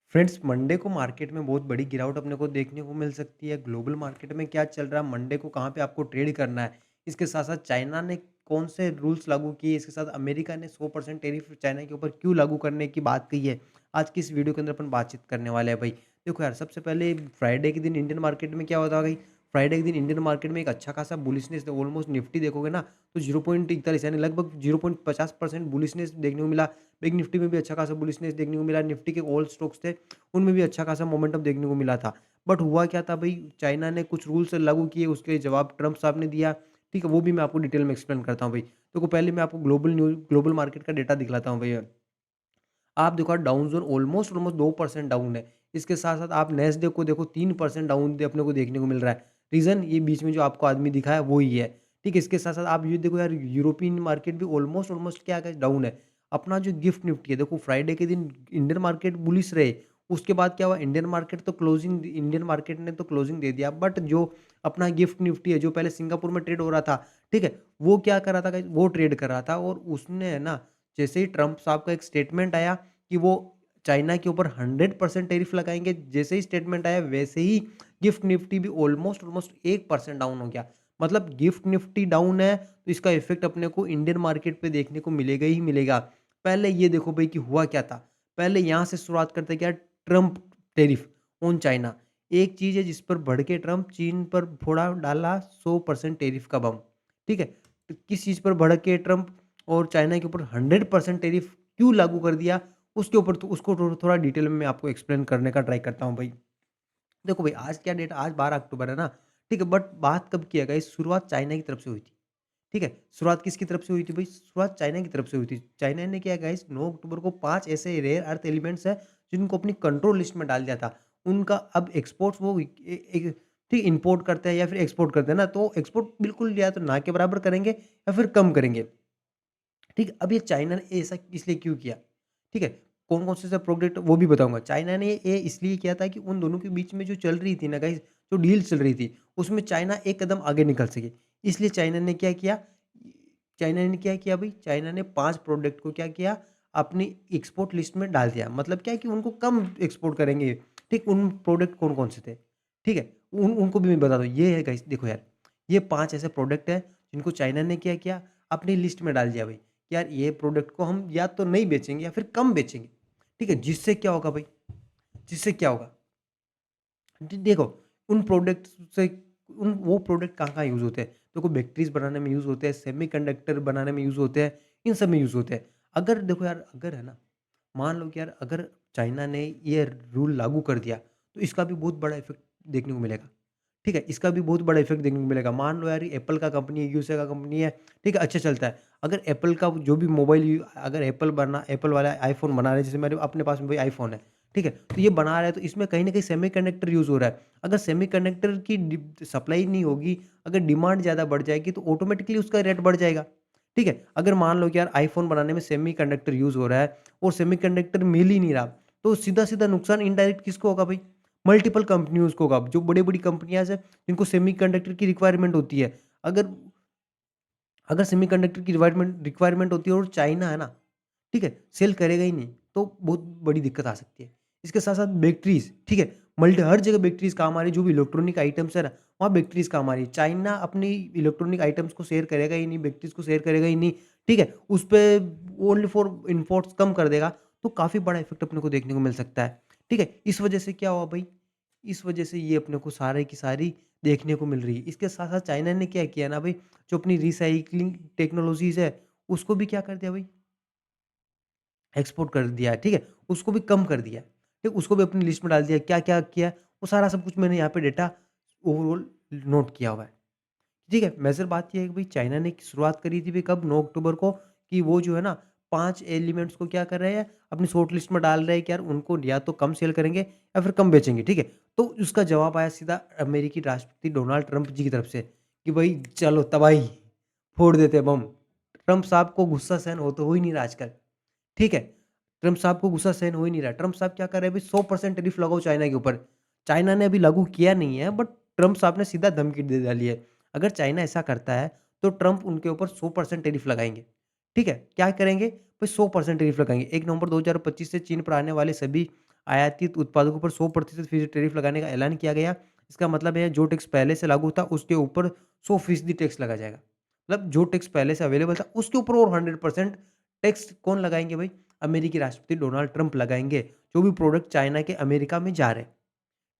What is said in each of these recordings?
Friends, Monday को market में बहुत बड़ी गिरावट अपने को देखने को मिल सकती है। ग्लोबल मार्केट में क्या चल रहा है, मंडे को कहाँ पे आपको ट्रेड करना है। इसके साथ-साथ चाइना ने कौन से रूल्स लागू किए, इसके साथ अमेरिका ने 100% टैरिफ चाइना के ऊपर क्यों लागू करने की बात कही है। आज की इस वीडियो के अंदर अपन बातचीत करने वाले हैं भाई। देखो यार, सबसे पहले फ्राइडे के दिन इंडियन मार्केट में क्या होता है भाई, फ्राइडे के दिन इंडियन मार्केट में एक अच्छा खासा बुलिशनेस ऑलमोस्ट निफ्टी देखोगे ना, तो 0.41 यानी लगभग 0.50% बुलिशनेस देखने को मिला। बैंक निफ्टी में भी अच्छा खासा बुलिशनेस देखने को मिला। निफ्टी के ऑल स्टॉक्स थे, उनमें भी अच्छा खासा मोमेंटम देखने को मिला था। बट हुआ क्या था भई, चाइना ने कुछ रूल्स लागू किए, उसके जवाब ट्रम्प साहब ने दिया, ठीक है? वो भी मैं आपको डिटेल में एक्सप्लेन करता हूँ भई। देखो, पहले मैं आपको ग्लोबल मार्केट का डेटा दिखलाता हूँ भैया। आप देखो, डाउ जोन ऑलमोस्ट 2% डाउन है। इसके साथ-साथ आप नैस्डैक को देखो, 3% डाउन अपने को देखने को मिल रहा है। रीज़न ये बीच में जो आपको आदमी दिखा है वो ही है। ठीक है? इसके साथ-साथ आप ये देखो यार, यूरोपियन मार्केट भी ऑलमोस्ट क्या है, डाउन है। अपना जो गिफ्ट निफ्टी है, देखो फ्राइडे के दिन इंडियन मार्केट बुलिश रहे। उसके बाद क्या हुआ, इंडियन मार्केट ने तो क्लोजिंग दे दिया, बट जो अपना गिफ्ट निफ्टी है, जो पहले सिंगापुर में ट्रेड हो रहा था, ठीक है? वो क्या कर रहा था गाइस, वो ट्रेड कर रहा था, और उसने है ना, जैसे ही ट्रम्प साहब का एक स्टेटमेंट आया कि वो चाइना के ऊपर 100% टैरिफ लगाएँगे, जैसे ही स्टेटमेंट आया वैसे ही गिफ्ट निफ्टी भी ऑलमोस्ट 1% डाउन हो गया। मतलब गिफ्ट निफ्टी डाउन है, तो इसका इफ़ेक्ट अपने को इंडियन मार्केट पे देखने को मिलेगा ही मिलेगा। पहले ये देखो भई कि हुआ क्या था? पहले यहाँ से शुरुआत करते हैं क्या, ट्रम्प टैरिफ ऑन चाइना। एक चीज़ है जिस पर भड़के ट्रम्प, चीन पर फोड़ा डाला 100% टैरिफ का बम, ठीक है? तो किस चीज़ पर भड़क के ट्रम्प और चाइना के ऊपर 100% टैरिफ क्यों लागू कर दिया? उसके ऊपर तो उसको थोड़ा डिटेल में मैं आपको एक्सप्लेन करने का ट्राई करता हूँ भाई। देखो भाई, आज क्या डेट, आज 12 अक्टूबर है ना, ठीक है? बट बात कब की है गाइस, शुरुआत चाइना की तरफ से हुई थी, ठीक है? शुरुआत किसकी तरफ से हुई थी भाई? शुरुआत चाइना की तरफ से हुई थी। चाइना ने क्या गाइस, 9 अक्टूबर को 5 ऐसे रेयर अर्थ एलिमेंट्स हैं, जिनको अपनी कंट्रोल लिस्ट में डाल दिया था। उनका अब एक्सपोर्ट्स वो एक ठीक इम्पोर्ट करते हैं या फिर एक्सपोर्ट करते हैं ना, तो एक्सपोर्ट बिल्कुल या तो ना के बराबर करेंगे या फिर कम करेंगे। ठीक है, अब ये चाइना ने ऐसा इसलिए क्यों किया? ठीक है, कौन-कौन से सब प्रोडक्ट वो भी बताऊँगा। चाइना ने ये इसलिए किया था कि उन दोनों के बीच में जो चल रही थी ना गाइस, जो डील चल रही थी, उसमें चाइना एक कदम आगे निकल सके। इसलिए चाइना ने क्या किया भई, चाइना ने 5 प्रोडक्ट को क्या किया, अपनी एक्सपोर्ट लिस्ट में डाल दिया। मतलब क्या है कि उनको कम एक्सपोर्ट करेंगे, ठीक? उन प्रोडक्ट कौन-कौन से थे, ठीक है? उनको भी मैं बता दूँ, ये है गाइस, देखो यार, ये 5 ऐसे प्रोडक्ट हैं, जिनको चाइना ने क्या किया, अपनी लिस्ट में डाल दिया भई। कि यार, ये प्रोडक्ट को हम या तो नहीं बेचेंगे या फिर कम बेचेंगे, ठीक है? जिससे क्या होगा भाई, जिससे क्या होगा? देखो, उन प्रोडक्ट्स से उन वो प्रोडक्ट कहाँ-कहाँ यूज़ होते हैं? देखो, बैटरीज़ बनाने में यूज़ होते हैं, सेमीकंडक्टर बनाने में यूज़ होते हैं, इन सब में यूज़ होते हैं। अगर देखो यार, अगर है ना, मान लो कि यार, अगर चाइना ने ये रूल लागू कर दिया, तो इसका भी बहुत बड़ा इफ़ेक्ट देखने को मिलेगा। ठीक है? इसका भी बहुत बड़ा इफ़ेक्ट देखने को मिलेगा। मान लो यार, ये एप्पल का कंपनी है, यूएसए का कंपनी है, ठीक है? अच्छा चलता है। अगर एप्पल का जो भी मोबाइल अगर एप्पल वाला आईफ़ोन बना रहे हैं, जैसे मेरे अपने पास में वही आईफ़ोन है, ठीक है? तो ये बना रहा है, तो इसमें कहीं न कहीं सेमीकंडक्टर यूज़ हो रहा है। अगर सेमीकंडक्टर की सप्लाई नहीं होगी, अगर डिमांड ज़्यादा बढ़ जाएगी, तो ऑटोमैटिकली उसका रेट बढ़ जाएगा। ठीक है? अगर मान लो कि यार, आईफ़ोन बनाने में सेमीकंडक्टर यूज़ हो रहा है और सेमीकंडक्टर मिल ही नहीं रहा, तो सीधा-सीधा नुकसान इनडायरेक्ट किसको होगा भाई? मल्टीपल कंपनीज़ को होगा। जो बड़ी-बड़ी कंपनियाँ हैं, जिनको सेमीकंडक्टर की रिक्वायरमेंट होती है। अगर अगर सेमीकंडक्टर की रिक्वायरमेंट होती है और चाइना है ना, ठीक है, सेल करेगा ही नहीं, तो बहुत बड़ी दिक्कत आ सकती है। इसके साथ-साथ बैटरीज़, ठीक है, मल्टी हर जगह बैटरीज़ काम आ रही है, जो भी इलेक्ट्रॉनिक आइटम्स है ना, वहाँ बैटरीज़ काम आ रही है। चाइना अपनी इलेक्ट्रॉनिक आइटम्स को शेयर करेगा ही नहीं, बैटरीज़ को शेयर करेगा ही नहीं, ठीक है? उसपे ओनली फॉर इम्पोर्ट्स कम कर देगा, तो काफ़ी बड़ा इफ़ेक्ट अपने को देखने को मिल सकता है, ठीक है? इस वजह से क्या हुआ भई, इस वजह से ये अपने को सारे की सारी देखने को मिल रही है। इसके साथ-साथ चाइना ने क्या किया ना भई, जो अपनी रिसाइक्लिंग टेक्नोलॉज़ीज़ है, उसको भी क्या कर दिया भई, एक्सपोर्ट कर दिया है, ठीक है? उसको भी कम कर दिया है, ठीक? उसको भी अपनी लिस्ट में डाल दिया है। क्या-क्या किया है, वो सारा सब कुछ मैंने यहाँ पे डेटा ओवरऑल नोट किया हुआ है, ठीक है? मेजर बात ये है कि भई, चाइना ने शुरुआत करी थी भई कब, 9 अक्टूबर को, कि वो जो है ना, 5 एलिमेंट्स को क्या कर रहे हैं, अपनी शॉर्ट लिस्ट में डाल रहे हैं कि यार, उनको या तो कम सेल करेंगे या फिर कम बेचेंगे, ठीक है? तो उसका जवाब आया सीधा अमेरिकी राष्ट्रपति डोनाल्ड ट्रंप जी की तरफ से कि भई चलो तबाही, फोड़ देते हैं बम। ट्रंप साहब को गुस्सा सहन हो ही नहीं रहा आजकल। ठीक है? ट्रम्प साहब को गुस्सा सहन हो ही नहीं रहा। ट्रम्प साहब क्या कर रहे हैं अभी, 100% टैरिफ लगाओ चाइना के ऊपर। चाइना ने अभी लागू किया नहीं है, बट ट्रम्प साहब ने सीधा धमकी दे डाली है। अगर चाइना ऐसा करता है, तो ट्रम्प उनके ऊपर 100% टैरिफ लगाएँगे। ठीक है? क्या करेंगे? भाई 100% टैरिफ लगाएँगे। 1 नवंबर 2025 से चीन पर आने वाले सभी आयातित उत्पादों के ऊपर 100% फीसदी टैरिफ लगाने का ऐलान किया गया। इसका मतलब है जो टैक्स पहले से लागू था उसके ऊपर 100% टैक्स लगाया जाएगा। मतलब जो टैक्स पहले से अवेलेबल था उसके ऊपर और 100% टैक्स कौन लगाएँगे भाई? अमेरिकी राष्ट्रपति डोनाल्ड ट्रंप लगाएँगे, जो भी प्रोडक्ट चाइना के अमेरिका में जा रहे हैं।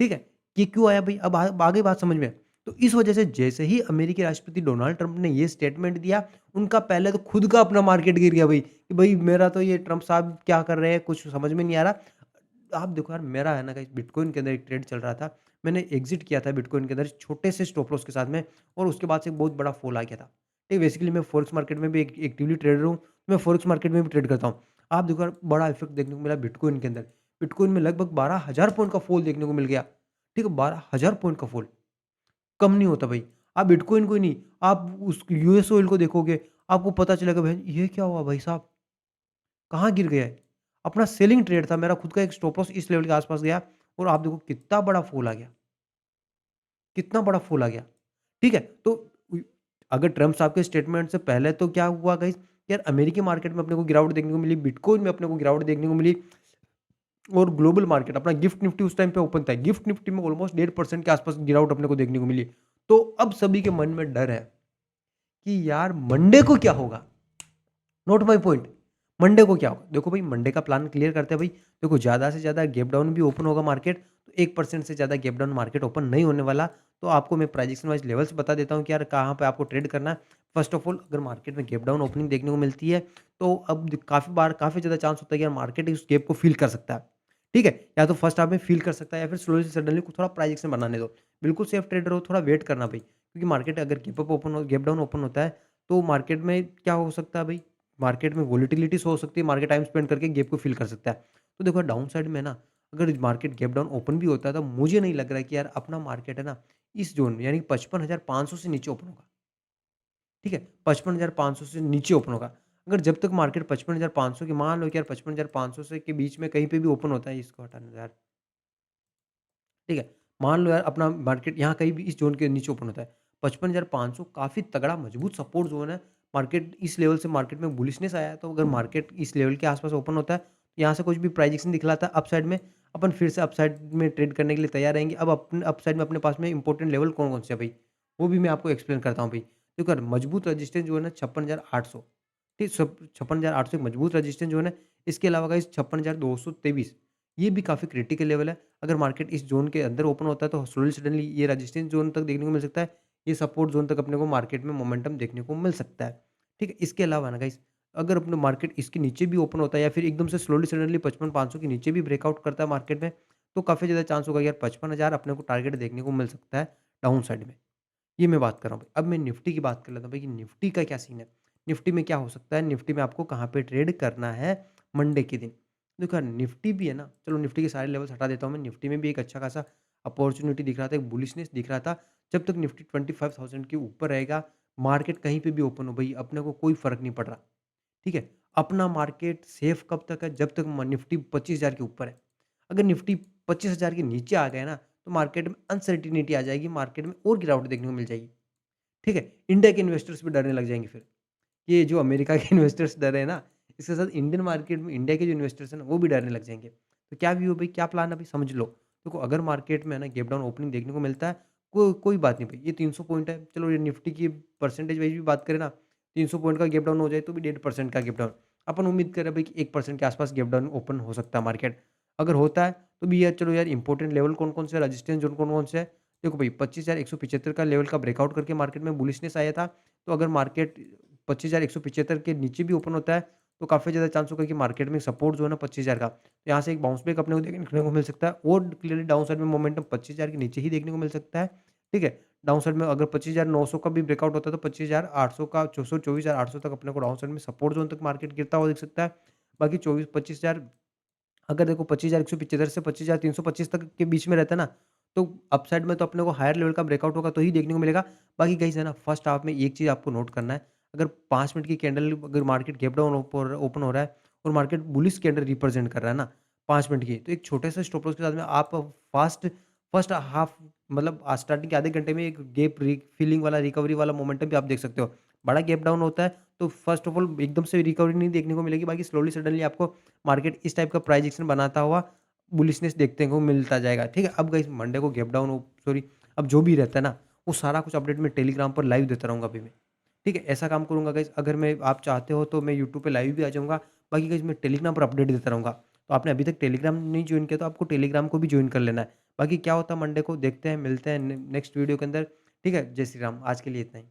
ठीक है? ये क्यों आया भई? अब आ गई बात समझ में। तो इस वजह से जैसे ही अमेरिकी राष्ट्रपति डोनाल्ड ट्रंप ने ये स्टेटमेंट दिया, उनका पहले तो खुद का अपना मार्केट गिर गया भई, कि भई मेरा तो ये ट्रंप साहब क्या कर रहे हैं, कुछ समझ में नहीं आ रहा। आप देखो यार, मेरा है ना गाइस, बिटकॉइन के अंदर एक ट्रेड चल रहा था। मैंने एग्ज़िट किया था बिटकॉइन के अंदर छोटे से स्टॉप लॉस के साथ में, और उसके बाद से एक बहुत बड़ा फॉल आ गया था। ठीक, बेसिकली मैं फॉरेक्स मार्केट में भी एक एक्टिवली ट्रेडर हूँ। मैं फॉरेक्स मार्केट में भी ट्रेड करता हूँ। आप देखो यार, बड़ा इफ़ेक्ट देखने को मिला बिटकॉइन के अंदर। बिटकॉइन में लगभग 12,000 पॉइंट का फॉल देखने को मिल गया। ठीक है, 12,000 पॉइंट का फॉल, कम नहीं होता भाई। आप बिटकॉइन को ही नहीं, आप उस यूएस ऑयल को देखोगे, आपको पता चलेगा भाई ये क्या हुआ भाई साहब, कहाँ गिर गया है? अपना सेलिंग ट्रेड था, मेरा खुद का एक स्टॉप लॉस इस लेवल के आस-पास गया, और आप देखो कितना बड़ा फॉल आ गया, कितना बड़ा फॉल आ गया। ठीक है? तो उ अगर ट्रम्प साहब के स्टेटमेंट से पहले तो क्या हुआ गाइस, यार अमेरिकी मार्केट में अपने को गिरावट देखने को मिली, बिटकॉइन में अपने को गिरावट देखने को मिली, और ग्लोबल मार्केट अपना गिफ्ट निफ्टी उस टाइम पे ओपन था। गिफ्ट निफ्टी में ऑलमोस्ट 1.5% के आसपास गिरावट अपने को देखने को मिली। तो अब सभी के मन में डर है कि यार मंडे को क्या होगा? Note my point. मंडे को क्या होगा? देखो भाई, मंडे का प्लान क्लियर करते हैं भाई। देखो, ज़्यादा से ज़्यादा गैप डाउन भी ओपन होगा मार्केट, तो 1% से ज़्यादा गैप डाउन मार्केट ओपन नहीं होने वाला। तो आपको मैं प्राइजेशन वाइज़ लेवल्स बता देता हूँ कि यार कहाँ पे आपको ट्रेड करना है। फर्स्ट ऑफ ऑल, अगर मार्केट में गैप डाउन ओपनिंग देखने को मिलती है, तो अब काफ़ी बार काफ़ी ज़्यादा चांस होता है कि यार मार्केट उस गैप को फ़िल कर सकता है। ठीक है? या तो फर्स्ट हाफ में फ़िल कर सकता है, या फिर स्लोली सडनली थोड़ा प्राइस एक्शन बनाने दो। बिल्कुल सेफ ट्रेडर हो, थोड़ा वेट करना भाई। क्योंकि मार्केट अगर गैप डाउन ओपन होता है, तो मार्केट में क्या हो सकता है भाई? मार्केट में वोलेटिलिटी शो हो सकती है, मार्केट टाइम स्पेंड करके गैप को फिल कर सकता है। तो देखो, डाउन साइड में ना, अगर मार्केट गैप डाउन ओपन भी होता है, तो मुझे नहीं लग रहा है कि यार अपना मार्केट है ना, इस ज़ोन में यानी 55,500 से नीचे ओपन होगा। ठीक है? 55,500 से नीचे ओपन होगा। अगर जब तक मार्केट 55,500 की, मान लो कि यार 55,500 से के बीच में कहीं पे भी ओपन होता है, इसको हटाने दो यार। ठीक है? मान लो यार अपना मार्केट यहाँ कहीं भी इस ज़ोन के नीचे ओपन होता है। 55,500 काफ़ी तगड़ा मजबूत सपोर्ट ज़ोन है। मार्केट इस लेवल से मार्केट में बुलिशनेस आया है, तो अगर मार्केट इस लेवल के आस-पास ओपन होता है, तो यहाँ से कुछ भी प्राइस एक्शन दिखलाता है अपसाइड में, अपन फिर से अपसाइड में ट्रेड करने के लिए तैयार रहेंगे। अब अपने अपसाइड में अपने पास में इंपॉर्टेंट लेवल कौन-कौन से हैं भई? वो भी मैं आपको एक्सप्लेन करता हूँ भई। देखो यार, मजबूत रेजिस्टेंस जो है ना, 56,800, ठीक, 56,800 एक मजबूत रेजिस्टेंस ज़ोन है। इसके अलावा गाइस 56,223, ये भी काफ़ी क्रिटिकल लेवल है। अगर मार्केट इस ज़ोन के अंदर ओपन होता है, तो स्लोली सडनली ये रेजिस्टेंस ज़ोन तक देखने को मिल सकता है। ये सपोर्ट ज़ोन तक अपने को मार्केट में मोमेंटम देखने को मिल सकता है। ठीक है? इसके अलावा ना गाइस, अगर अपना मार्केट इसके नीचे भी ओपन होता है, या फिर एकदम से स्लोली सडनली 55,500 के नीचे भी ब्रेकआउट करता है मार्केट में, तो काफ़ी ज़्यादा चांस होगा यार 55,000 अपने को टारगेट देखने को मिल सकता है डाउन साइड में। ये मैं बात कर रहा हूँ भाई। अब मैं निफ्टी की बात कर लेता हूँ भाई, कि निफ्टी का क्या सीन है? निफ्टी में क्या हो सकता है? निफ्टी में आपको कहाँ पे ट्रेड करना है मंडे के दिन? देखो यार, निफ्टी भी है ना, चलो निफ्टी के सारे लेवल्स हटा देता हूँ मैं। निफ्टी में भी एक अच्छा खासा अपॉर्च्युनिटी दिख रहा था, एक बुलिशनेस दिख रहा था। जब तक निफ्टी 25,000 के ऊपर रहेगा, मार्केट कहीं पे भी ओपन हो भई, अपने को कोई फ़र्क नहीं पड़ रहा। ठीक है? अपना मार्केट सेफ कब तक है? जब तक निफ्टी 25,000 के ऊपर है। अगर निफ्टी 25,000 के नीचे आ गया ना, तो मार्केट में अनसर्टेनिटी आ जाएगी, मार्केट में और गिरावट देखने को मिल जाएगी। ठीक है? इंडिया के इन्वेस्टर्स भी डरने लग जाएँगे फिर। ये जो अमेरिका के इन्वेस्टर्स डर रहे हैं ना, इसके साथ इंडियन मार्केट में इंडिया के जो इन्वेस्टर्स हैं ना, वो भी डरने लग जाएँगे। तो क्या व्यू है भई, क्या प्लान है भई, समझ लो। देखो, अगर मार्केट में है ना गैप डाउन ओपनिंग देखने को मिलता है, कोई बात नहीं भई, ये 300 पॉइंट है। चलो, ये निफ्टी की परसेंटेज वाइज़ भी बात करें ना, 300 पॉइंट का गैप डाउन हो जाए तो भी 1.5% का गैप डाउन। अपन उम्मीद कर रहे हैं भई कि 1% के आस-पास गैप डाउन ओपन हो सकता है मार्केट। अगर होता है, तो भी यार चलो यार, इंपॉर्टेंट लेवल कौन-कौन से हैं, रेजिस्टेंस ज़ोन कौन-कौन से हैं? देखो भई, 25,175 का लेवल का ब्रेकआउट करके मार्केट में बुलिशनेस आया था। तो अगर मार्केट 25,175 के नीचे भी ओपन होता है, तो काफ़ी ज़्यादा चांस होगा कि मार्केट में सपोर्ट जो है ना 25,000 का, तो यहाँ से एक बाउंस बैक अपने को देखने को मिल सकता है, और क्लियरली डाउन साइड में मोमेंटम 25,000 के नीचे ही देखने को मिल सकता है। ठीक है? डाउन साइड में अगर 25,900 का भी ब्रेकआउट होता है, तो 25,800 का 24,800 तक अपने को डाउन साइड में सपोर्ट ज़ोन तक मार्केट गिरता हुआ दिख सकता है। बाकी 25,000, अगर देखो 25,175 से 25,325 तक के बीच में रहता है ना, तो अपसाइड में तो अपने को हायर लेवल का ब्रेकआउट होगा तो ही देखने को मिलेगा। बाकी गाइस है ना, फर्स्ट हाफ में एक चीज़ आपको नोट करना है, अगर 5 मिनट की कैंडल, अगर मार्केट गैप डाउन ओपन हो रहा है, और मार्केट बुलिश कैंडल रिप्रेजेंट कर रहा है ना 5 मिनट की, तो एक छोटे से स्टॉप लॉस के साथ में आप फास्ट फर्स्ट हाफ, मतलब स्टार्टिंग के आधे घंटे में एक गैप फिलिंग वाला, रिकवरी वाला मोमेंटम भी आप देख सकते हो। बड़ा गैप डाउन होता है, तो फर्स्ट ऑफ ऑल एकदम से रिकवरी नहीं देखने को मिलेगी, बाकी स्लोली सडनली आपको मार्केट इस टाइप का प्राइस एक्शन बनाता हुआ बुलिशनेस देखने को मिलता जाएगा, ठीक है। अब गाइस मंडे को गैप डाउन हो सॉरी अब जो भी रहता है ना, वो सारा कुछ अपडेट मैं टेलीग्राम पर लाइव देता रहूँगा अभी मैं, ठीक है। ऐसा काम करूँगा गाइस, अगर मैं आप चाहते हो तो मैं यूट्यूब पे लाइव भी आ जाऊँगा, बाकी गाइस मैं टेलीग्राम पर अपडेट देता रहूँगा। तो आपने अभी तक टेलीग्राम नहीं जॉइन किया तो आपको टेलीग्राम को भी जॉइन कर लेना है। बाकी क्या होता है मंडे को देखते हैं, मिलते हैं नेक्स्ट वीडियो के अंदर, ठीक है। जय श्री राम, आज के लिए इतना ही।